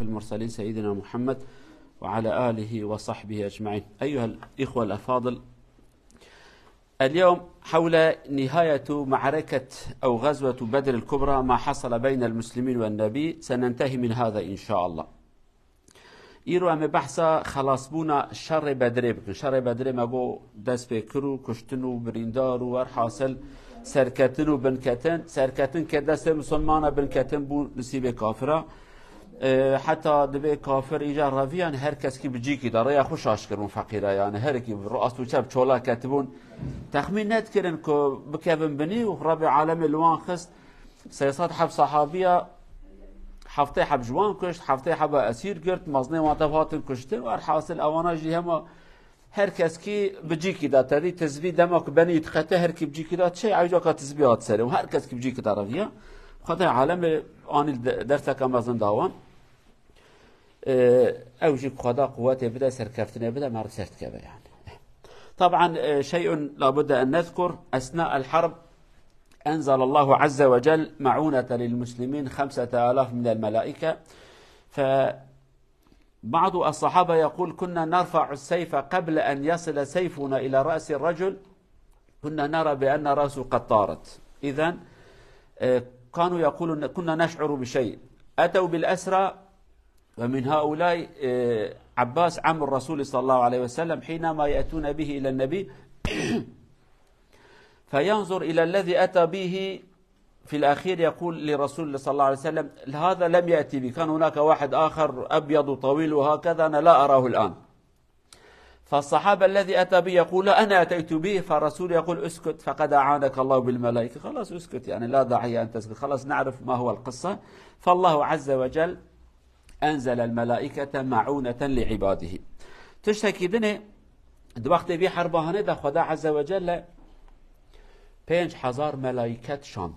المرسلين سيدنا محمد وعلى آله وصحبه أجمعين. أيها الإخوة الأفاضل، اليوم حول نهاية معركة أو غزوة بدر الكبرى، ما حصل بين المسلمين والنبي، سننتهي من هذا إن شاء الله. إيرو أم بحثا خلاص بونا شر بدر بكن. شر بدر ما بو دست بكرو كشتنو بريندار ورحاصل سركتن وبنكتن. سركتن كدست مسلمان بنكتن بو نسيب كافرة، حتى دبي كافر إيجا رافيان هر کس کی بجیکی داره یا خوش آشکرون فقیره، یعنی هر کی رؤسا وشاب چولا كاتبون تخمين نتكرن كو بكابن بني ورب عالم الوان خست سيصاد حب صحابية حفته حب جوان كشت، حفته حب أسير قرت مزني واتفاتن كشتن وارحاصل أوانا جي هما هر کس کی بجیکی دا تدي تزبي دمك بني يتخته هر کی بجیکی دا شيء عايزك تزبيات سري وهر کس کی بجیکی دا رافيا خاطر عالم آن درسك مزن داوان أوجب خدا قوته بدأ سركفتنا بدأ ما رسلت كذا يعني. طبعا شيء لابد أن نذكر: أثناء الحرب أنزل الله عز وجل معونة للمسلمين 5000 من الملائكة. فبعض الصحابة يقول: كنا نرفع السيف قبل أن يصل سيفنا إلى رأس الرجل، كنا نرى بأن رأسه قد طارت. إذن كانوا يقولون كنا نشعر بشيء. أتوا بالأسرى، ومن هؤلاء عباس عم الرسول صلى الله عليه وسلم، حينما يأتون به إلى النبي فينظر إلى الذي أتى به في الأخير، يقول لرسول صلى الله عليه وسلم: هذا لم يأتي به، كان هناك واحد آخر أبيض طويل وهكذا، أنا لا أراه الآن. فالصحابة الذي أتى به يقول: أنا أتيت به. فالرسول يقول: اسكت فقد أعانك الله بالملائكة. خلاص اسكت، يعني لا داعي أن تسكت، خلاص نعرف ما هو القصة. فالله عز وجل أنزل الملائكة معونة لعباده. تشتكي دني وقت بي حربهانه ده خدا عز وجل 5000 ملائكة شان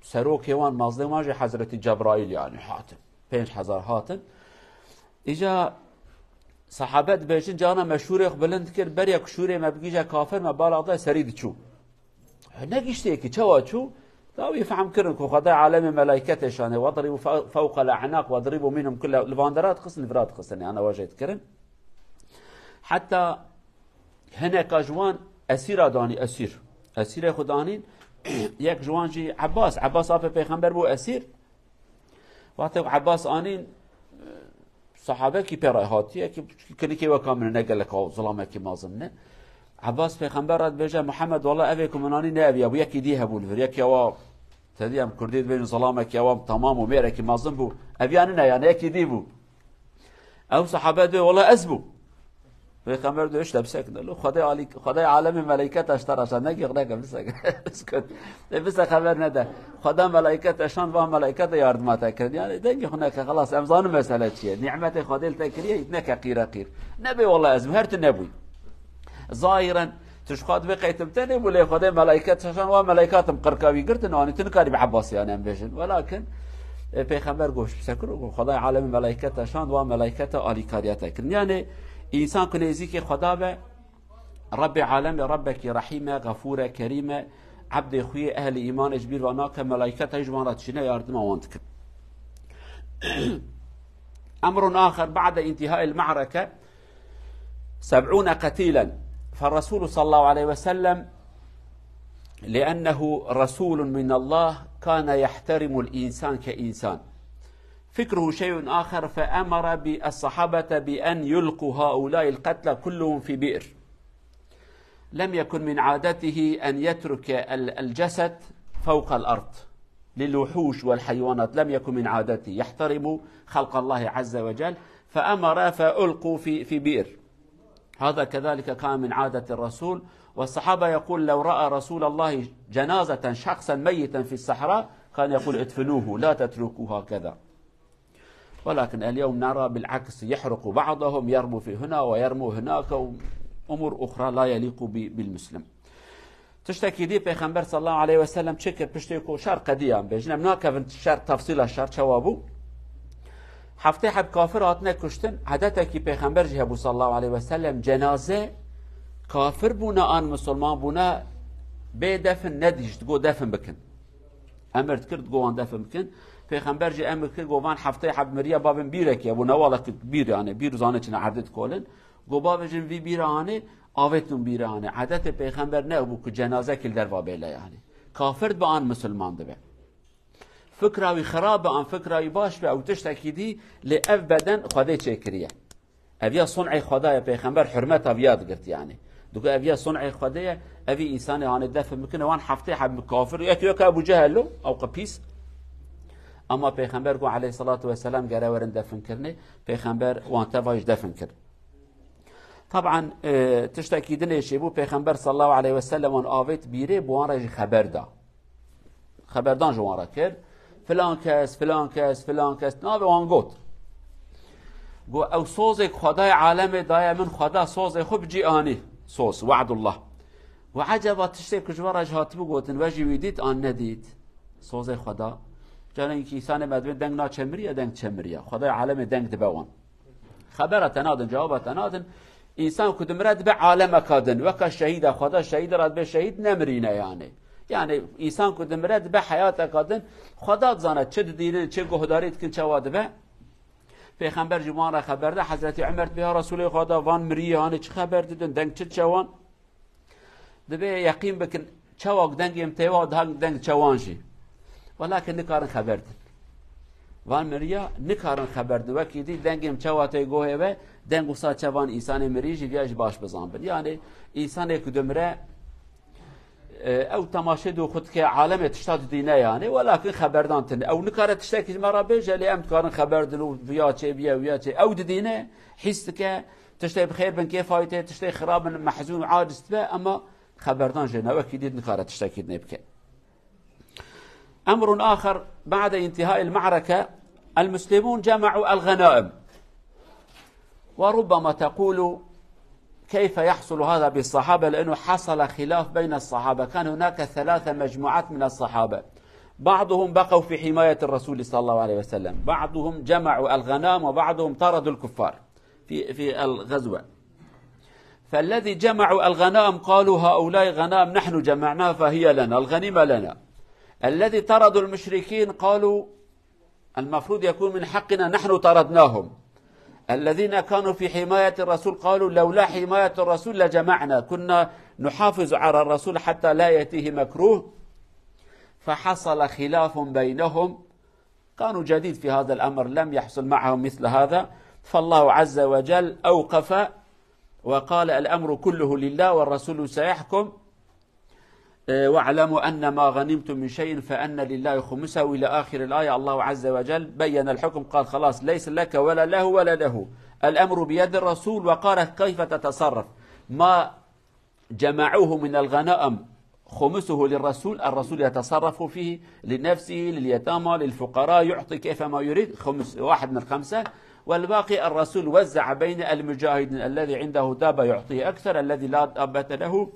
سروك يوان مظلم واجه حضرت جبرائيل، يعني حاتم 5000 هاتن. إجا صحابات بيشن جانا مشهور بلند كر بريك شوري ما بقيجا كافر ما بالاغدا سريد شو نقشتيكي چوا شو لا يفهم كرن كو خدا عالم ملائكته شانه وضربوا فوق الاعناق وضربوا منهم كل الفاندرات قسن الفرات قسني انا واجهت كرن. حتى هناك جوان اسير داني اسير خدانين يك جوان جي عباس اب پیغمبر بو اسير. وقت عباس انين صحابه کی پیراهاتیه که کلی و کامل نگل که ظلامه کی مازمنه. عباس پیغمبر رد بجا محمد والله ابيكم اناني نبي ابو يكي دي هبول يكي وا تديم كرديد بين ظلامه كي وا تمام وميرك مازم بو ابياننا يعني يكي دي بو او صحابه دو والله اسبو پیغمبر دو ايش لبسك له خدای عالم ملائکت اشتراش نگی غدا قبل اسكت بس خبر نده خدا ملائکت اشان و ملائکت ياردمات کرد، يعني دنگ هناك خلاص امزان مساله چیه نعمت خدای تکریه نك قیر نبي والله اسم هرت نبوي ظاهرا تشخاد بقيتمتني ولا خدای ملائکت اشان و ملائکت مقرقاوي قرت انه تنكاري بعباس يعني امبيشن، ولكن پیغمبر گوش بسکر خدای عالم ملائکت اشان و ملائکت عالی کاریت کرد. يعني إنسان كنيزيك خدا به رب عالم ربك رحيمة غفورة كريمة عبد خوي أهل إيمان إجبير وناك ملائكة يجمعات شنا ياردما وانتك. أمر آخر: بعد انتهاء المعركة 70 قتيلا. فالرسول صلى الله عليه وسلم لأنه رسول من الله كان يحترم الإنسان كإنسان، فكره شيء آخر، فأمر بالصحابة بأن يلقوا هؤلاء القتلى كلهم في بئر. لم يكن من عادته أن يترك الجسد فوق الأرض للوحوش والحيوانات، لم يكن من عادته، يحترم خلق الله عز وجل، فأمر فألقوا في بئر. هذا كذلك كان من عادة الرسول. والصحابة يقول: لو رأى رسول الله جنازة شخصا ميتا في الصحراء كان يقول: ادفنوه لا تتركوه هكذا. ولكن اليوم نرى بالعكس، يحرق بعضهم، يرموا في هنا ويرموا هناك، أمور أخرى لا يليق بالمسلم. تشتكي دي پیغمبر صلى الله عليه وسلم شكر بشتكو شر قديم بيجنا مناك شر تفصيل الشر شوابو حفته حب كافر هاتنا كشتن. عادتك پیغمبر جهبو صلى الله عليه وسلم جنازه كافر بونا آن مسلمان بونا بدفن نديش تقو دفن بكن، امرت كرد قوان دفن بكن. پیغمبر جی امر کرد گوان هفته حب مریا بابن بیره که و نوالا بیر یعنی بیر زانه چنه عدد کولن گو باب جن وی بیرانه آوتون بیرانه عادت پیغمبر نه بو که جنازه کل در وابله یعنی کافر به آن مسلمان دبه فکراوی خراب به آن فکراوی باش به او تشتکیدی لاف بدن خدا چه کریه اویا صنع خدای پیغمبر حرمت اویاد گرت یعنی دوگه اویا صنع خدای اوی انسان آن دفع میکنه وان هفته حب کافر یکی ابو جهل او قپیس اما پیغمبر کو علیه الصلاة والسلام گره ورن دفن کرنه پیغمبر وان تواج دفن کرد طبعا تشتكيدن شيبو پیغمبر صلى الله عليه وسلم وان آويت بيري بوان رجي خبردان جوان را کرد فلان کس نابه وان گوت گو او صوزك خدای عالم دايا من خدا صوزك خب جي آني صوز وعد الله وعجبا تشتك جوارج هاتبو گوتن وجي ويديت آن نديد صوزك خدا جانا اینکه انسان مدوین دنگ نا چمریه دنگ چمریه خدای عالم دنگ دبوان خبره تنادن جواب تنادن انسان کدوم به عالم کادن وکا شهید خدا شهید رد به شهید نمرینه یعنی انسان کدوم به حیات کادن خدا زاند چه دیدن چه گهداریت کن چه واده پیغمبر جوان را خبر ده حضرت عمر به رسول خدا وان مریه هانی چه خبر دیدن دنگ چه چوان دبه یقین بکن چواک دنگ امتواد دنگ چوانشی ولكن نكارن خبرد وان مريا نكارن خبرد وكي دي دنگم چواتي گوه و دنگو سا چوان انسان مريجي گاش باش بزنبن يعني انسان كدمره او تماشي دو خود که عالم تشتاد دينه يعني ولكن خبردان تن او نكار تشتكي مرا بيجا لي ام تكارن خبردلو ويا چه بيا ويا چه او دينه حس که تشتي بخير بن كيف فايته تشتي خراب محزون عاجز اما خبردان جنا وكي دي نكار تشتكي نبكي أمر آخر بعد انتهاء المعركة المسلمون جمعوا الغنائم وربما تقول كيف يحصل هذا بالصحابة لأنه حصل خلاف بين الصحابة كان هناك 3 مجموعات من الصحابة بعضهم بقوا في حماية الرسول صلى الله عليه وسلم بعضهم جمعوا الغنائم وبعضهم طردوا الكفار في الغزوة فالذي جمعوا الغنائم قالوا هؤلاء غنائم نحن جمعناها فهي لنا الغنيمة لنا الذي طردوا المشركين قالوا المفروض يكون من حقنا نحن طردناهم الذين كانوا في حماية الرسول قالوا لولا حماية الرسول لجمعنا كنا نحافظ على الرسول حتى لا يأتيه مكروه فحصل خلاف بينهم كانوا جديد في هذا الأمر لم يحصل معهم مثل هذا فالله عز وجل أوقف وقال الأمر كله لله والرسول سيحكم واعلموا أن ما غنمتم من شيء فأن لله خمسه إلى آخر الآية الله عز وجل بين الحكم قال خلاص ليس لك ولا له ولا له الأمر بيد الرسول وقال كيف تتصرف ما جمعوه من الغنائم خمسه للرسول الرسول يتصرف فيه لنفسه لليتامى للفقراء يعطي كيف ما يريد 1 من 5 والباقي الرسول وزع بين المجاهدين الذي عنده دابة يعطيه أكثر الذي لا دابة له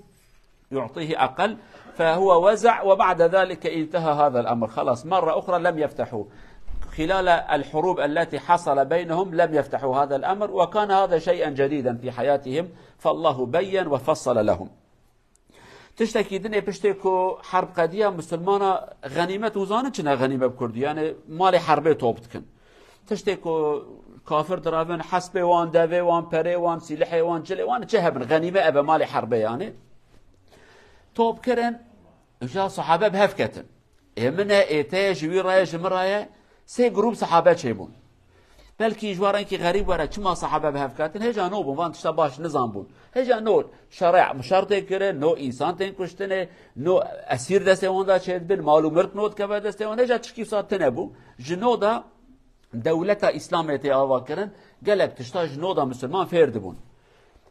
يعطيه أقل فهو وزع وبعد ذلك انتهى هذا الأمر خلاص مرة أخرى لم يفتحوا خلال الحروب التي حصل بينهم لم يفتحوا هذا الأمر وكان هذا شيئا جديدا في حياتهم فالله بين وفصل لهم تشتكي دنيا بشتكو حرب قدية مسلمانة غنيمة وزانة چنا غنيمة بكردي يعني مال حربه توبتكن تشتكو كافر درافن حسبه وان دافه وان پره وان سلاحه وان جله وان چه هبن غنيمة أبا مال حربه يعني توب كرن جا صحابه بهفكتن امنه ايته جوي رايه جمرايه 3 جروب صحابه چيبون بلكي جوارن كي غريب ورا چما صحابه بهفكتن هجا نو بون وان تشتا باش نظام بون هجا نو شرع مشارطه كره نو انسان تن كشتنه نو اسير دسته وندا چيد بن معلومات نوت كبه دسته ون هجا چكي سات تنبو جنودا دولتا اسلاميتي اوا كرن قلب تشتا جنودا مسلمان فرد بون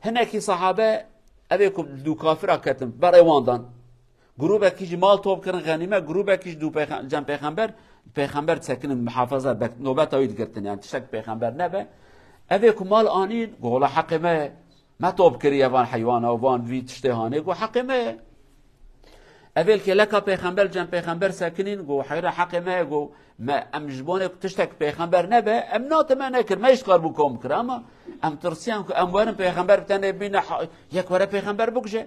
هناكي صحابه ابيكم دو كافر كتم برای واندان گروه کیش مال توب کردن غنیمه گروه کیش دو جن پیغمبر تسکن محافظه نوبت آید گرتن یعنی تشک پیغمبر نبه ابيكم مال آنین گولا حق ما توب کریه وان حیوان و وان وی تشتهانه گو حق ما اول که لکا پیغمبر جن پیغمبر سکنین گو حیرا حق گو ما امجبونه تشتک پیغمبر نبه ام نات ما نکر ما اشکار بکم کرا ام ترسیان که ام وارن پیغمبر بتنه بین یک وره پیغمبر بکشه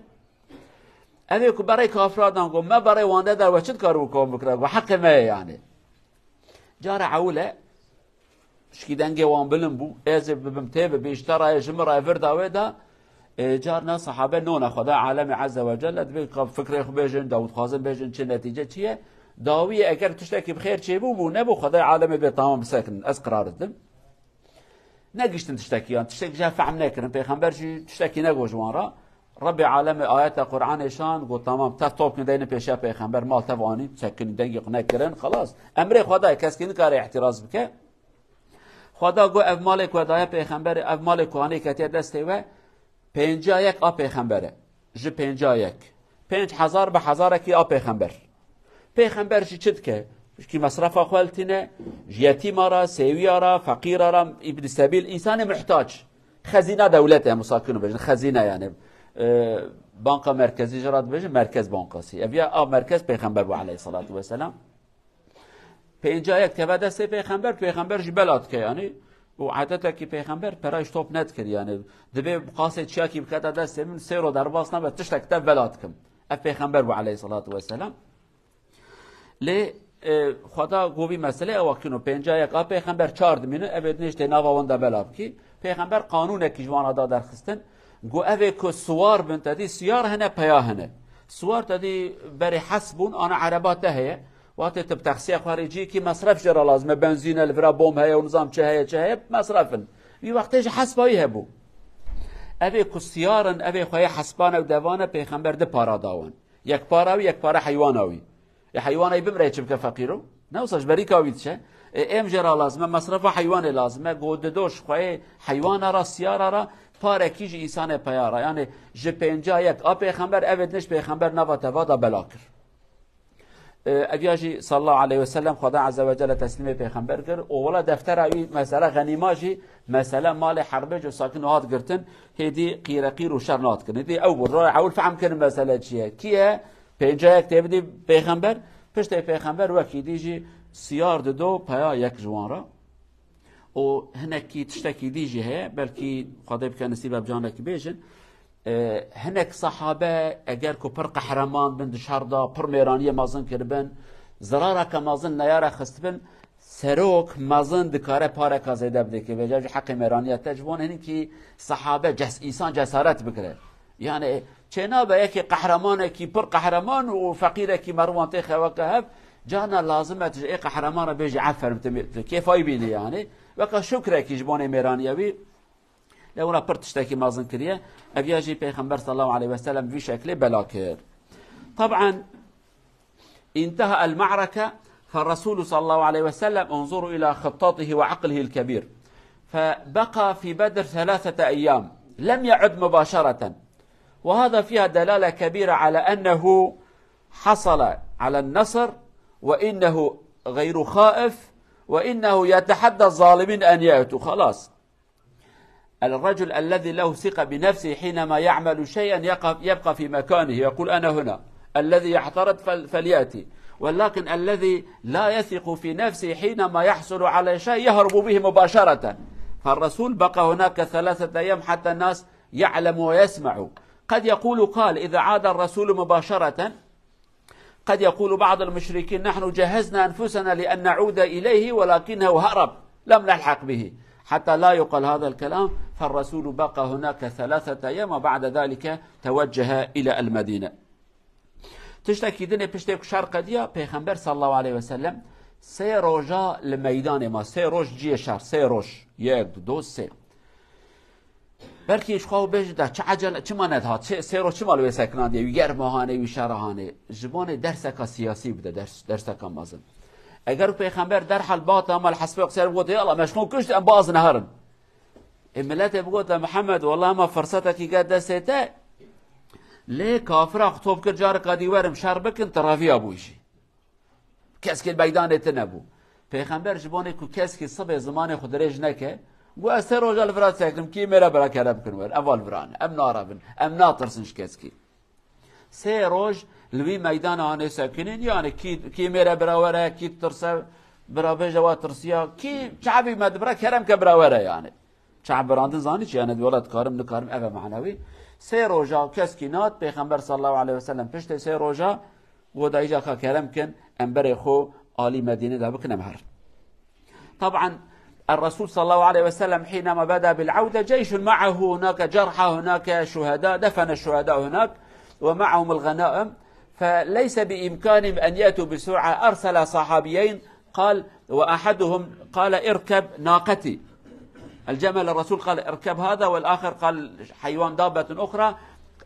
اوه که برای کافرادان گو ما برای وانده در وچت کار بکم بکرا گو حق ما یعنی جار عوله شكي دنگي وان بلن بو ازب بمتيب بيشترى جمرة فردا ويدا جارنا صحابه نونا خدا عالم عز وجل دبي فكره خو بيجن داود خازن بيجن چه نتيجه چیه داوی اگر تشتكي بخير چه بو نبو خدا عالم به تمام بسكن از قرار دم نگشتن تشتكي جا فهم نكرن پیغمبر تشتكي نگو جوارا رب عالم آيات قرآن شان قلت تمام تطوب كن پیشا پیغمبر مال تفاني تشكن دنگي نكرن خلاص امر خدا کس کی نکاره اعتراض بکه خدا گو اف مالک ودای پیغمبر اف مالک وانی کتی دسته و 51 آ پیغمبره ج 51 5000 به هزار کی آ پیغمبر پیغمبر چی که کی مصرف خالتینه یتیم را سیوی را فقیر را ابن سبیل انسان محتاج خزینه دولت مساکن بجن خزینه یعنی بانک مرکزی جرات بجن مرکز بانکاسی اویا آ مرکز پیغمبر و علیه الصلاة و السلام 51 که بعد از پیغمبر جبلات که یعنی و عادت کی پیغمبر پرایش توپ نت کرد یعنی دبی قاصد چیا کی بکات دست من سیرو در باس نبود تشتک تب ولات کم اف پیغمبر و علیه الصلاة و السلام لی خدا گویی مسئله اوکنو 51 آ پیغمبر 4 دمینه ابد نشته ناوان دبلاب کی پیغمبر قانون کی جوان ادا درخستن گو اوه که سوار بنت دی سیار هنه پیا هنه سوار تدی بری حسبون آن عربات هه وقت تب تخصیه خارجی کی مصرف جرا لازمه بنزین الفرا بوم هه و نظام چه هه مصرفن وی وقتش حسبایی هبو اوه که سیارن اوه خواه حسبان و دوانه پیغمبر ده پارا داون یک پارا و یک پارا حیواناوی حیوانی بمره چه بکه فقیرو نوصاش بری کاوید چه ام جرا لازمه مصرف حیوان لازمه گود دوش خواه حیوان را سیار را پاره کیج انسان پیارا یعنی ج 51 آ پیغمبر اود نش پیغمبر نواته وادا بلاکر اویاجی صلی الله علیه و سلم خدا عز و جل تسلیم پیغمبر کرد او ولا دفتر اوی مساله غنیماجی مساله مال حربه جو ساکن هات گرتن هدی قیر و شرنات کن هدی اول را اول فهم کن مساله چیه کیه 51 تبدی پیغمبر پشت پیغمبر وکی دیجی سیار دو پیا یک جوان را و هنکی تشتکی دیجی هه بلکی خدا بکن نصیب بجانک بیجن هنک صحابه اگر کو پر قهرمان بن دشاردا پر میرانی مازن کربن زرارا که مازن نیاره خستبن سروک مازن دکاره پاره کازیده بده که بجاج حق میرانیت تجوان هنی که صحابه انسان جسارت بکره یعنی چنا به یکی قهرمان کی پر قهرمان و فقیر کی مروان تی خوکه هف جانا لازمه تجي قهرمان بيجي عفر كيف يبيني يعني وكا شكرا كي جبوني ميرانيوي لو انا برتشتكي مازن كريه ابياجي پیغمبر صلى الله عليه وسلم في شكل بلاكر طبعا انتهى المعركة فالرسول صلى الله عليه وسلم انظروا إلى خطاطه وعقله الكبير فبقى في بدر 3 أيام لم يعد مباشرة وهذا فيها دلالة كبيرة على أنه حصل على النصر وإنه غير خائف وإنه يتحدى الظالمين أن يأتوا خلاص الرجل الذي له ثقة بنفسه حينما يعمل شيئا يبقى في مكانه يقول أنا هنا الذي يعترض فليأتي ولكن الذي لا يثق في نفسه حينما يحصل على شيء يهرب به مباشرة فالرسول بقى هناك 3 أيام حتى الناس يعلموا ويسمعوا قد قال إذا عاد الرسول مباشرة قد يقول بعض المشركين نحن جهزنا أنفسنا لأن نعود إليه ولكنه هرب لم نلحق به حتى لا يقال هذا الكلام فالرسول بقى هناك 3 أيام وبعد ذلك توجه إلى المدينة تشتكي دنيا بشتك شرق ديا پیغمبر صلى الله عليه وسلم 3 روجا لميدان ما 3 روج جي شهر 3 روج 1 2 3 بلکه اشخاص بجده چه عجله چه ماند ها چه 3 روز چه مالوی سکنان دی گرماهانه و شرهانه زبان درس سیاسی بوده درس مازن اگر پیغمبر در حال بات عمل حسب قصر بود يلا مشمول كشت باز نهرن ملت بقول محمد والله ما فرصتك قد دسته ليه كافر خطوب كجار قدي ورم شربك انت رافي ابوشي كسك بيدان تنبو پیغمبر زبان کو کس صبح زمان خود رج نکه گو از روزال فرات ساکم کی میرا برا کرب کنور اول بران ام ناربن ام ناطرسنش کسکی 3 روز لوی میدان آن ساکنین یعنی کی میرا براوره کی ترسه برا بجوا ترسیا کی شعبی مدبره کرم که براوره یعنی شعب براندن زانی چی یعنی ولد کارم نکارم اوه معنوی 3 روزا کسکی نات پیغمبر صلی الله علیه وسلم پشت 3 روزا و دایجا که کرم کن ام بر خو عالی مدینه دا بکنم هر طبعا الرسول صلى الله عليه وسلم حينما بدأ بالعودة جيش معه هناك جرحى، هناك شهداء، دفن الشهداء هناك ومعهم الغنائم، فليس بإمكانهم أن يأتوا بسرعة. أرسل صحابيين، قال وأحدهم قال اركب ناقتي، الجمل، الرسول قال اركب هذا، والآخر قال حيوان دابة أخرى،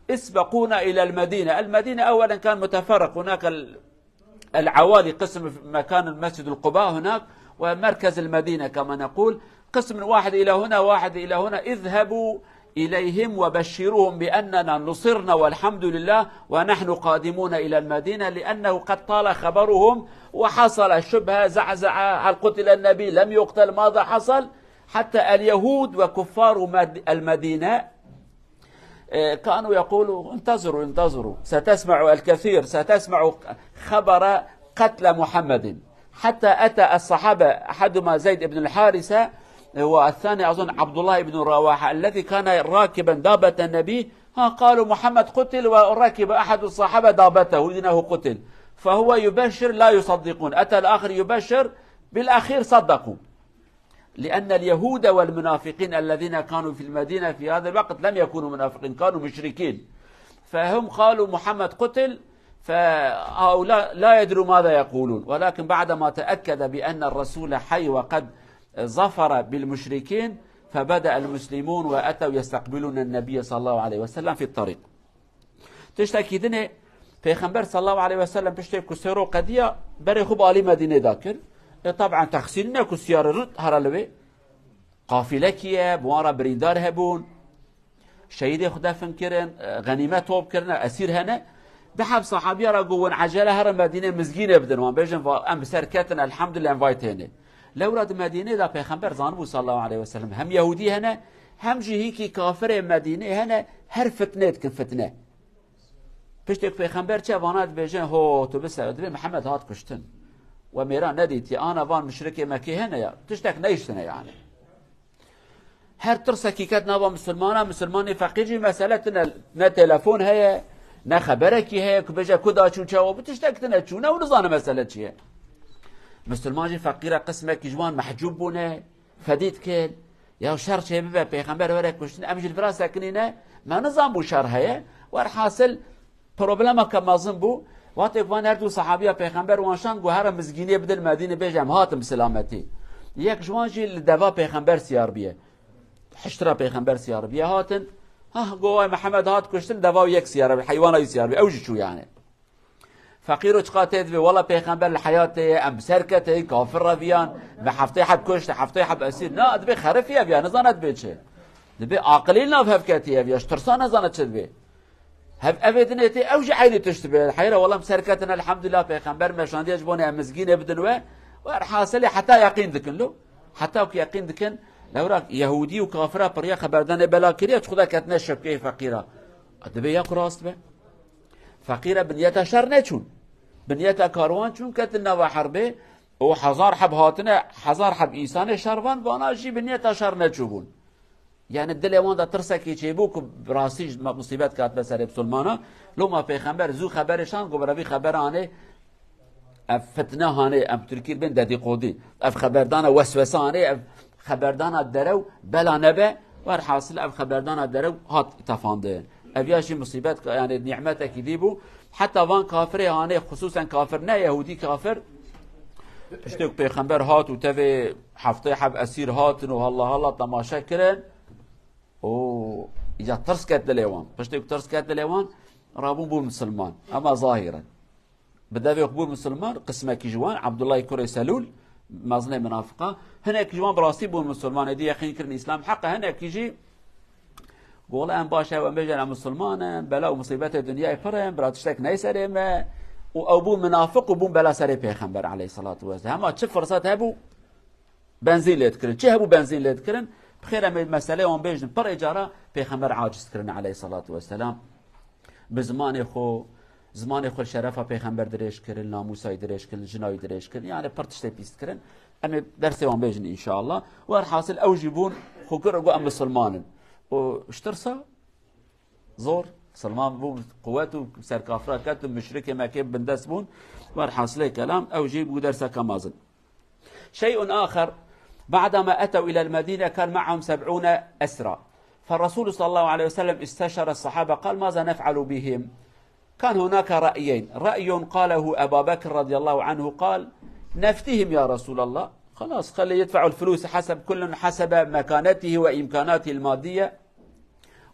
اسبقونا إلى المدينة. المدينة أولا كان متفرق، هناك العوالي قسم في مكان المسجد القباء هناك، ومركز المدينة كما نقول، قسم واحد إلى هنا واحد إلى هنا. اذهبوا إليهم وبشروهم بأننا نصرنا والحمد لله ونحن قادمون إلى المدينة، لأنه قد طال خبرهم وحصل شبهة زعزعة، هل قتل النبي لم يقتل، ماذا حصل؟ حتى اليهود وكفار المدينة كانوا يقولوا انتظروا انتظروا، ستسمع الكثير، ستسمع خبر قتل محمد. حتى أتى الصحابة، أحدهما زيد بن الحارثة والثاني أظن عبد الله بن رواحة الذي كان راكبا دابة النبي، قالوا محمد قتل، وركب أحد الصحابة دابته إنه قتل، فهو يبشر لا يصدقون. أتى الآخر يبشر، بالأخير صدقوا، لأن اليهود والمنافقين الذين كانوا في المدينة في هذا الوقت لم يكونوا منافقين، كانوا مشركين، فهم قالوا محمد قتل، فهؤلاء لا يدروا ماذا يقولون. ولكن بعدما تأكد بأن الرسول حي وقد ظفر بالمشركين، فبدأ المسلمون وأتوا يستقبلون النبي صلى الله عليه وسلم في الطريق. تشتكي دني پیغمبر صلى الله عليه وسلم تشتكي سيرو قديا بري خوب آلي مدينة داكر، طبعا تخسير نكو سيار رد هرالوي قافلة كيه بوارا بريدار هبون، شهيد خدا فنكرن، غنيمة توب كرن، أسير هنا بحب صحابي را قوون عجلة هر مدينة مزجين بدن وان بيجن ام بسركتن الحمد لله انفايت هنا. لو راد مدينة دا پیغمبر زانبو صلى الله عليه وسلم هم يهودي هنا هم جهيكي كافر مدينة هنا هر فتنة كن فتنة. پشتك پیغمبر چه وانات بيجن هو تو بس محمد هات كشتن وميران نديت يا انا وان مشرك مكي هنا يا تشتك نيشتنا يعني. هر ترسا كيكات نابا مسلماني فقيجي مسألة نا تلفون هي نا خبركي هي كبجا كدا چون چاو بتشتكتنا چونه ونظان مسألة چيه. مسلماني فقيرة قسمك جوان محجوب بونه فديت كل يا شر شيء ببا پیغمبر ورا كشتن امجل فراس ساكنينه ما نظام بو شر هي ورحاصل بروبلما كمازن بو وقت وان هر دو صحابيه پیغمبر وانشان گو هر مزگینی بدل مدینه بجم هاتم سلامتی یک جوان جی لدوا پیغمبر سیار بیه حشترا پیغمبر سیار بیه هاتن گو محمد هات کشتن دوا یک سیار حیوان سیار بیه اوج شو يعني فقير وشقاتيد في والله پیغمبر الحياة ام سركته كافر رفيان بحفتي حب كشت حفتي حب اسير نا ادبي خرف يا بيا نزانت بيتشه دبي عاقلين ناف هفكتي يا بيا اشترسان نزانت شدبي هف افيدنيتي اوج عيني تشتبه الحيرة والله مسركتنا الحمد لله پیغمبر مشاندي اجبوني امزگين ابدن وارحاصل حتى يقين ذكن له حتى وك يقين ذكن لو راك يهودي وكافره بريا خبردان بلا كريا خدا كتنشب كيف فقيره ادبي يا راست به فقيره بنيتها شر نچون بنيتها كاروان چون كتنا وحربه او حزار حب هاتنا حزار حب انسان شروان وانا شي بنيتها شر نچوبون يعني الدل وان دا ترسكي چيبوك براسي مصيبت كات بسر بسلمانا لو ما پیغمبر زو خبرشان گو بروي خبرانه فتنه هانه ام تركير بين ددي قودي اف خبردان وسوسانه اف خبردان درو بلا نبه ور حاصل اف خبردان درو هات تفانده ابياشي مصيبت يعني نعمتك ديبو حتى وان كافر هانه خصوصا كافر نه يهودي كافر اشتوك پیغمبر هات وتوي هفته حب اسير هاتن والله الله تماشا كرن او اجا ترس كات ليوان اشتوك ترس كات ليوان رابون بو مسلمان اما ظاهرا بدا يقبول مسلمان قسمه كيجوان عبد الله كوري سلول مازنه منافقه هنا كيجوان براسي بو مسلمان دي يقين كرن اسلام حقه هنا كيجي قول ام باشه و بجن مسلمان بلا ومصيبه الدنيا فرم براتشتك نيسرم او بو منافق وبو بلا سري پیغمبر عليه الصلاه والسلام اما چه فرصت هبو بنزين ليت كرن چه هبو بنزين ليت كرن بخير مساله اون بجن پر اجاره پیغمبر عاجز كرن عليه الصلاه والسلام بزمان خو زمان خو شرفه پیغمبر درش كرن ناموسای درش كرن جناي درش كرن يعني پرتشته بيست كرن ام درس اون بجن ان شاء الله ورحاصل اوجبون خو كرغو ام مسلمان واشترسا زور سلمان بو قوته سركافره كتب مشركه مكيب بندسبون ورحاصله كلام او جيب درسه كمازن. شيء اخر بعدما أتوا إلى المدينة كان معهم 70 أسرى، فالرسول صلى الله عليه وسلم استشار الصحابة قال ماذا نفعل بهم؟ كان هناك رأيين، رأي قاله أبا بكر رضي الله عنه قال نفتهم يا رسول الله، خلاص خلي يدفعوا الفلوس حسب كل حسب مكانته وإمكاناته المادية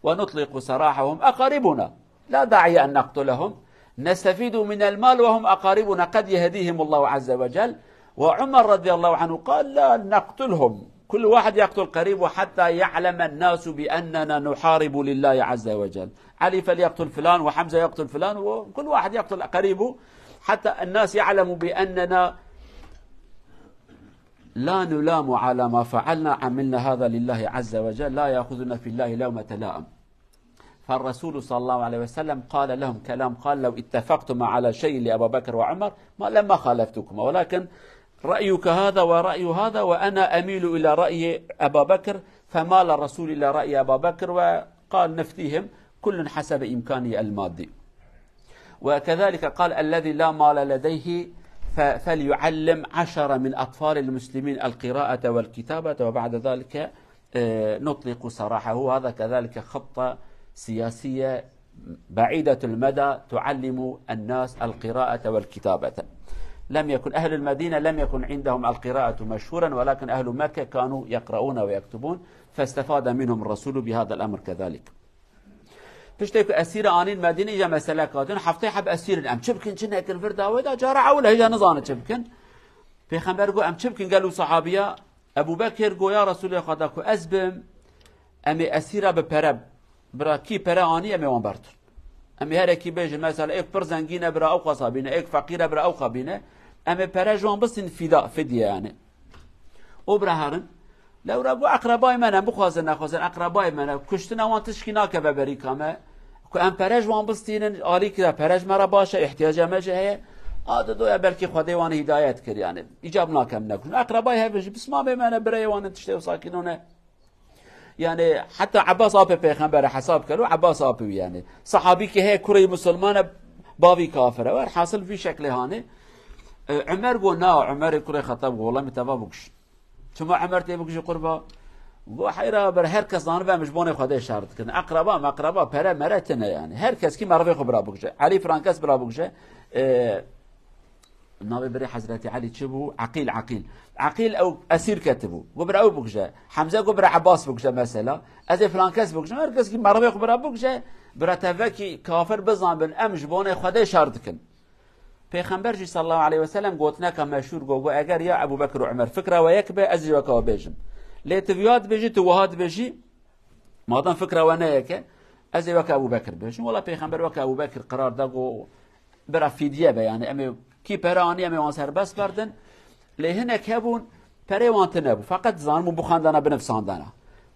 ونطلق سراحهم، أقاربنا لا داعي أن نقتلهم، نستفيد من المال وهم أقاربنا قد يهديهم الله عز وجل. وعمر رضي الله عنه قال لا نقتلهم، كل واحد يقتل قريبه حتى يعلم الناس بأننا نحارب لله عز وجل، علي فليقتل فلان وحمزة يقتل فلان وكل واحد يقتل قريبه حتى الناس يعلموا بأننا لا نلام على ما فعلنا، عملنا هذا لله عز وجل، لا يأخذنا في الله لومة لائم. فالرسول صلى الله عليه وسلم قال لهم كلام، قال لو اتفقتما على شيء لأبا بكر وعمر لما خالفتكما، ولكن رأيك هذا ورأي هذا وأنا أميل إلى رأي أبا بكر، فمال الرسول إلى رأي أبا بكر وقال نفتيهم كل حسب إمكانه المادي. وكذلك قال الذي لا مال لديه فليعلم 10 من أطفال المسلمين القراءة والكتابة وبعد ذلك نطلق سراحه. هذا كذلك خطة سياسية بعيدة المدى تعلم الناس القراءة والكتابة. لم يكن أهل المدينة لم يكن عندهم القراءة مشهورا، ولكن أهل مكة كانوا يقرؤون ويكتبون، فاستفاد منهم الرسول بهذا الأمر كذلك. پشتێک ئەسیرە ئانین مەدینە ئیجا مەسەلە کاتن هەفتەی حەب ئەسیرن ئەم چ بکەن چ نەکەن فرداوەدا جارە عەولە هیچ نەزانە چ بکەن. پێغەمبەر گو ئەم چ بکەن گەل و سەحابیە ئەبوو بەکر گو یا ڕەسوڵی خوا کو ئەس بم ئەمێ ئەسیرە بپەرە برا کی پەرە ئانی ئەمێ وان بەرتن ئەمێ هەرێکی بێژن مەسەلە ئێک پڕ زەنگینە برا ئەو قەسابینە ئێک فەقیرە برا ئەو خەبینە ئەمێ پەرە جوان بستین فدیە یانێ ئەو برا هەرن لەورە بۆ ئەقرەبای منە بخوازن نەخوازن ئەقرەبای منە کوشتن ئەوان تشکی ناکە بە بەریکامە ام پرج وان بستینن عالی که پرج مرا باشه احتیاج مجه هست عادت دویا بلکه خدای وان هدایت کرد یعنی ایجاب ناکم نکن اقربای هفش بسما به من برای وان تشته و ساکنونه یعنی حتی عباس آب پیغمبر حساب کرد و عباس آب یعنی صحابی که هی کره مسلمان باوی کافره و حاصل فی شکل هانه عمر گو نا عمر کره خطاب گو والله متوا بکش چما عمر تی بکش قربا گو حیرا بر هر کس دانه و مجبور خدای شرط کن اقربا پره مرتنه یعنی هر کس کی مرا خو برا بکشه علی فرانکس برا بکشه نابي بري حضرت علي تشبو عقيل او اسير كتبو قبر او بكجه حمزه قبر عباس بكجه مثلا از فلانكس بكجه مركز كي مربي قبر بكجه برتفكي كافر بزان بن امجبونه خدای شرط کن پیغمبر صلی الله علیه و سلم گوتنا که مشهور گو اگر یا ابو بکر و عمر فکره و یک به از وکا بجم لیتویات بجی تو وهاد بجی مادام فکره و نه یک از وکا ابو بکر بجم والله پیغمبر وکا ابو بکر قرار داگو برا فدیه به یعنی ام کی پرانی ام وان سربس بردن لهنک هبون پره وان تنبو فقط زانمو بخاندانا بنفساندانا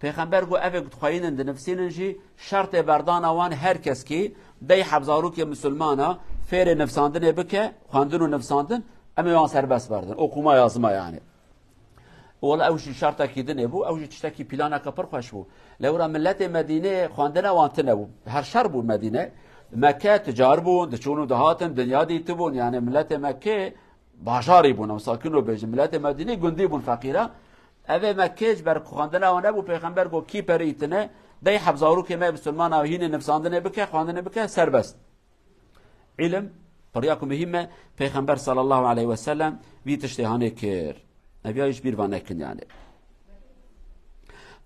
پیغمبر گو اوه خوینن د نفسینن جی شرط بردانا وان هر کس کی دی حبزارو که مسلمانا فیر نفساندن بکه خواندن و نفساندن اما وان سربس بردن اوقوما یازما یعنی ولا اوجی شرطا کیدن بو اوجی تشتکی پلانا کپر خوش بو لورا ملت مدینه خواندن وان تنبو هر شر بو مدینه مکه تجار بون دچونو دهاتن دنیا دیت بون یعنی ملت مکه باشاری بون و ساکن رو بیش ملت مدینه گندی بون فقیره اوه مکهش بر خواندن و نبو پیغمبر گو کی پریتنه دی حبزارو که ما مسلمان و هین نفساندنه بکه خواندنه بکه سربست علم پریاکو مهمه پیغمبر صلی الله علیه و سلم وی تشتهانه کر نبیایش بیروانه کن يعني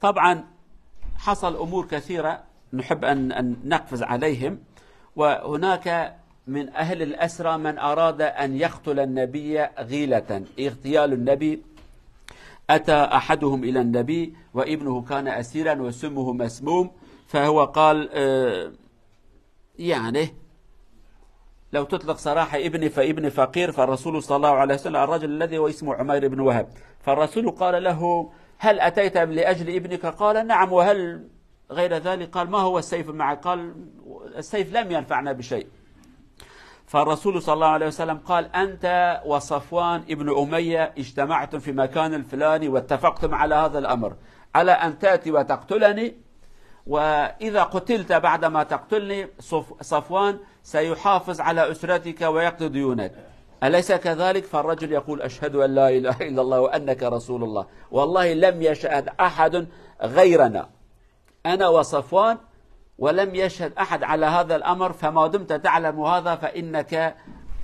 طبعا حصل امور كثيره نحب ان نقفز عليهم وهناك من أهل الأسرى من أراد أن يقتل النبي غيلة اغتيال النبي أتى أحدهم إلى النبي وابنه كان أسيرا وسمه مسموم فهو قال يعني لو تطلق صراحة ابني فابني فقير فالرسول صلى الله عليه وسلم الرجل الذي هو اسمه عمير بن وهب فالرسول قال له هل أتيت لأجل ابنك قال نعم وهل غير ذلك قال ما هو السيف معك قال السيف لم ينفعنا بشيء فالرسول صلى الله عليه وسلم قال أنت وصفوان ابن أمية اجتمعتم في مكان الفلاني واتفقتم على هذا الأمر على أن تأتي وتقتلني وإذا قتلت بعدما تقتلني صفوان سيحافظ على أسرتك ويقضي ديونك أليس كذلك؟ فالرجل يقول أشهد أن لا إله إلا الله وأنك رسول الله، والله لم يشهد أحد غيرنا أنا وصفوان، ولم يشهد أحد على هذا الأمر، فما دمت تعلم هذا فإنك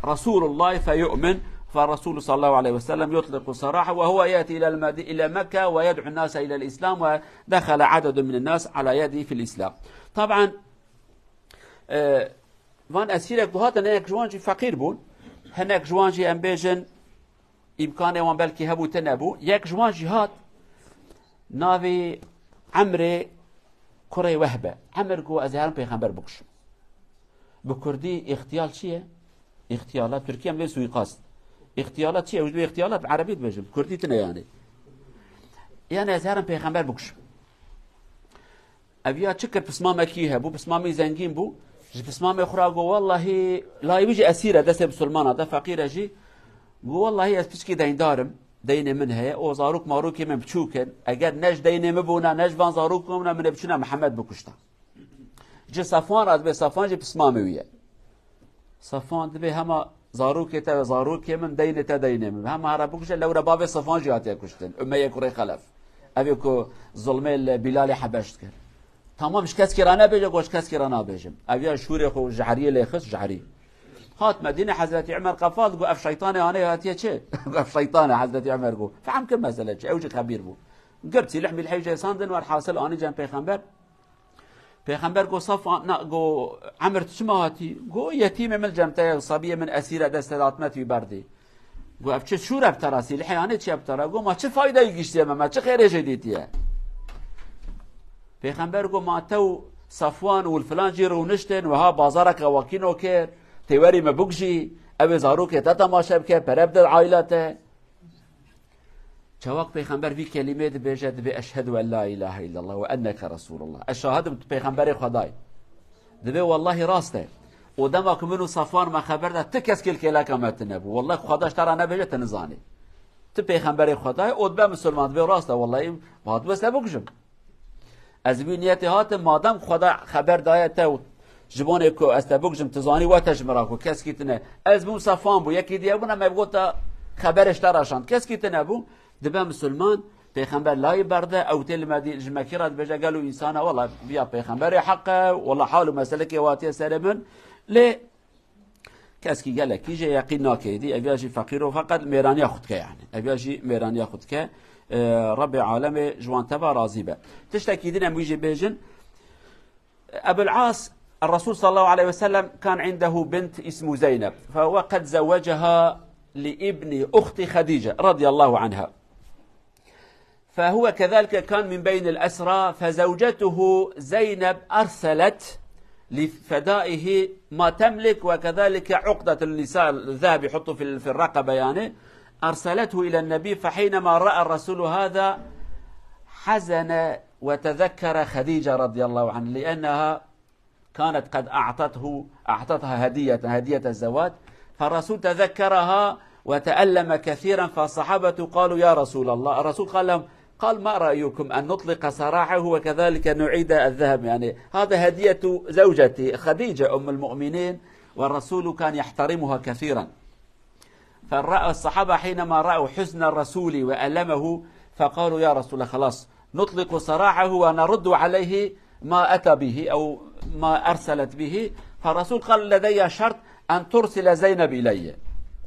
رسول الله، فيؤمن. فالرسول صلى الله عليه وسلم يطلق سراحه، وهو يأتي إلى مكة ويدعو الناس إلى الإسلام، ودخل عدد من الناس على يده في الإسلام. طبعا وان أسيرك هات هناك جوانجي فقير بون، هناك جوانجي أم بيجن إمكانه وان بلكي هبو تنبو. يك جوانجي هات ناوي عمري كوري وهبة، عمر قو أزهرم بيغمبر بكش بكردي اختيال شيء، اختيالات تركيا ملي سوي قاصد، اختيالات شيء وجدوا اختيالات بعربية بجم كردي تنا يعني أزهرم بيغمبر بكش أبيا تشكر بسمامة كيها بو بسمامة زنجين بو جي بسمامة أخرى قو والله لا يجي أسيرة دسة بسلمانة ده فقيرة جي قو والله هي أسبسكي دين دارم دين منها او زاروك ماروك من بچوكن اگر نج دين مبونا نج وان زاروك من بچنا محمد بكشتا جي صفوان راز به صفوان جي بسمامويه صفوان دبي هما زاروك تا زاروك من دين تا دين من هما ربكش لو رباب صفوان جي هاتي كشتن اميه كوري خلف ابيكو ظلمه بلال حبشت كر تمام مش كاس كيرانا بيجا قوش كاس كيرانا بيجم ابي شوري خو جعريه ليخص جعري هات مدينة حضرت عمر قفاض قو اف شيطاني انا هاتيه شيء اف شيطاني حضرت عمر قو فعم كم مسألة شيء اوجه خبير بو قربتي لحمي الحيجة ساندن والحاصل اني جنب پیغمبر قو صف قو عمر شما هاتي قو يتيمة من جمتي صبية من اسيرة دستلاتمت بردي قو اف شو رب تراسي لحيانه چه بترا قو ما چه فايدة يگشتي ما چه خير جديديه پیغمبر قو ما تو صفوان والفلان جيرو نشتن وها بازارك واكينو كير تيوري ما بوكجي ابي زاروك تتماشى بك بربد عائلته جواب پیغمبر في كلمه بجد باشهد ان لا اله الا الله وانك رسول الله الشهاده پیغمبر خداي دبي والله راسته ودمك منو صفوان ما خبر ده تكس كل كلاك ما تنبو والله خداش ترى انا بجد تنزاني ت پیغمبر خداي ودبا مسلمان دبي راسته والله واد بس بوكجم از بنيتي هات مادام خدا خبر دايته جبونه کو استبوکجم تزانی و تجمرا کو کس کیتنه از بو صفان بو یکی دیگه بنا مبگوتا خبرش تراشان کس کیتنه بو دبا مسلمان پیغمبر لای برده او تل مدی جمکرات بجا قالوا انسان والله بیا پیغمبر حق والله حاله مسلك واتي سلمن ل کس کی قال کی جه یقین ناکیدی ابیاجی فقیر فقط میرانی خود که يعني ابیاجی میرانی خود که رب عالم جوان تبا راضی به تشتكيدنا موجي بيجن ابو العاص الرسول صلى الله عليه وسلم كان عنده بنت اسمه زينب، فهو قد زوجها لابن أخت خديجة رضي الله عنها، فهو كذلك كان من بين الأسرى، فزوجته زينب أرسلت لفدائه ما تملك، وكذلك عقدة النساء الذهب يحطه في الرقبة يعني، أرسلته إلى النبي. فحينما رأى الرسول هذا حزن وتذكر خديجة رضي الله عنها، لأنها كانت قد أعطتها هدية الزواج، فالرسول تذكرها وتألم كثيرا. فالصحابة قالوا يا رسول الله، الرسول قال لهم قال ما رأيكم أن نطلق سراحه وكذلك نعيد الذهب، يعني هذا هدية زوجتي خديجة أم المؤمنين، والرسول كان يحترمها كثيرا. فرأى الصحابة حينما رأوا حزن الرسول وألمه فقالوا يا رسول الله خلاص نطلق سراحه ونرد عليه ما أتى به أو ما أرسلت به. فالرسول قال لدي شرط أن ترسل زينب إلي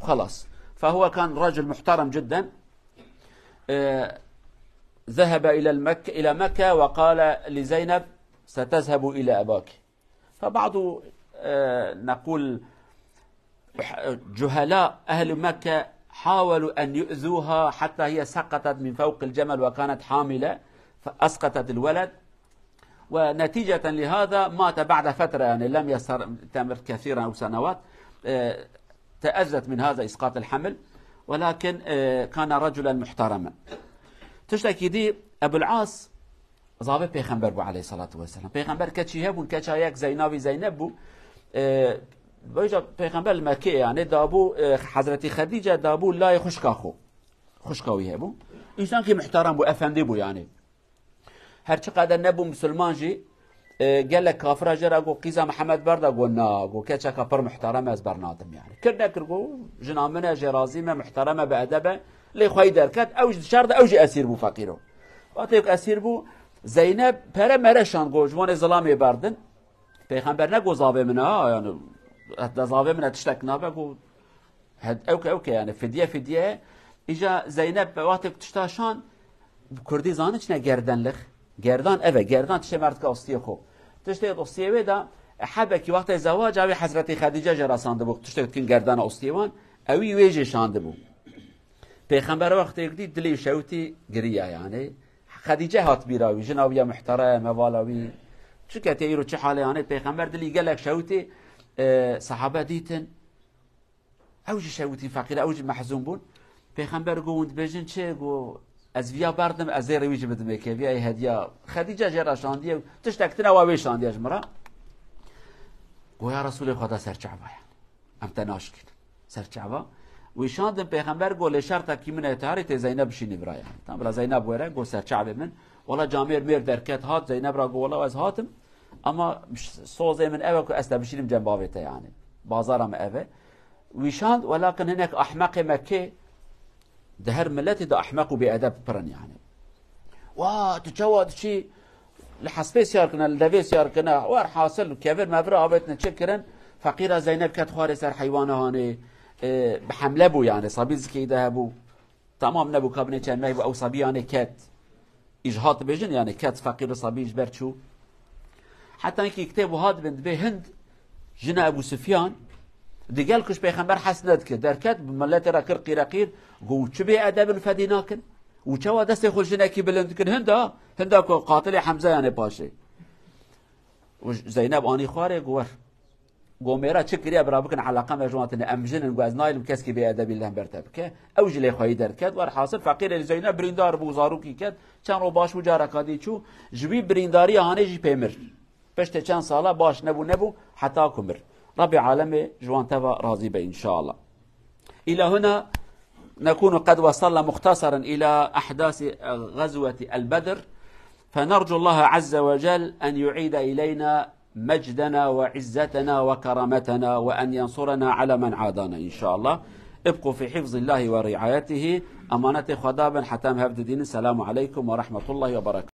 خلاص. فهو كان رجل محترم جدا، ذهب إلى مكة وقال لزينب ستذهب إلى أباك. فبعض نقول جهلاء أهل مكة حاولوا أن يؤذوها حتى هي سقطت من فوق الجمل وكانت حاملة فأسقطت الولد، ونتيجة لهذا مات بعد فترة، يعني لم يستمر كثيرا أو سنوات، تأذت من هذا إسقاط الحمل، ولكن كان رجلا محترما. تشتكي دي أبو العاص ضابط پیغمبر بو عليه الصلاة والسلام، پیغمبر كتشي هبون كتشايك زينابي زينب بو بيجا پیغمبر المكي يعني دابو حضرتي خديجة دابو لا خشكاوي هبو، إنسان كي محترم بو أفندي بو، يعني هر چقدر نبو مسلمان جي قال لك كافر جرا قو قيزا محمد بردا قلنا قو كاتشا كبر محترمة از برنادم يعني كرنا كرقو جنامنا جرازيمة محترمة بأدبة لي خوي دركات أوج شرط أوج أسير بو فقيرو وقتك أسير بو زينب پره مرشان قو جوان ظلامي بردن پیغمبر نگو زاوه منها يعني حتى زاوه منها تشتك نابه قو هد اوكي يعني فدية اجا زينب وقتك تشتاشان كردي زانش نه گردن لخ گردان اوه گردان تشه مرد که اصطیه خوب تشته اصطیه ویدا حبه که وقت زواج اوی حضرت خدیجه جراسانده بو تشته کن گردان اصطیوان اوی ویجه شانده بو پیغمبر وقت یکدی دلی شوتی گریه يعني خدیجه هات بیراوی جنابیه محترم والاوی چه کتی ایرو چه حاله يعني پیغمبر دلی گلک شوتی صحابه دیتن اوج شوتی فقیر اوج محزون بون پیغمبر گوند بجن چه گو از ویا بردم از زیر ویج بدم که ویا هدیه خدیجه جرا شاندیه تشتکتنا و وی شاندیه جمرا گو یا رسول خدا سرچعبه يعني ام تناش کید سرچعبه وی شاندم پیغمبر گو لشرط کی من اتهاری زینب شینی برا يعني تام بلا زینب وره گو سرچعبه من ولا جامیر میر درکت هات زینب را گو ولا از هاتم اما صوزه من اوه که استبشینم جنباوته يعني بازارم اوه ويشاند ولكن هناك أحمق مكة دهر ملتي ده أحمق بأدب برن يعني وتجود شيء لحسبي سيار كنا لدفي سيار كنا وار حاصل كبر مبرا أبتنا تشكرن فقيرة زينب كانت خواري سر حيوانه هاني بحمله بو يعني صبي زكي ده بو تمام نبو كابني كان ما يبو أو صبي يعني كات إجهاط بيجن يعني كات فقير صبي جبر شو حتى انكي كتابو هاد بند به هند جنا أبو سفيان دي قال كش بيخمبر حسند كده دركت بملات راكر قيرقير قو تشبي ادب فديناكن وشوا دست خلجنا كي بلند كن هندا قاتل حمزه يعني باشي زينب اني خواري قور قوميرا تشكريا برابكن علاقه مجموعتنا امجن قاز نايل كسكي بادب الله برتبك اوج لي خوي دركت ور حاصل فقير زينب بريندار بوزاروكي كد كان رو باش وجاركادي چو جبي برينداري هاني جي بيمر پشت چند ساله باش نبو حتى كمر رب العالمين جوان تبا راضي به إن شاء الله. إلى هنا نكون قد وصلنا مختصرا إلى أحداث غزوة البدر فنرجو الله عز وجل أن يعيد إلينا مجدنا وعزتنا وكرامتنا وأن ينصرنا على من عادانا إن شاء الله. ابقوا في حفظ الله ورعايته أمانة خدابا حتى مهبد الدين. السلام عليكم ورحمة الله وبركاته.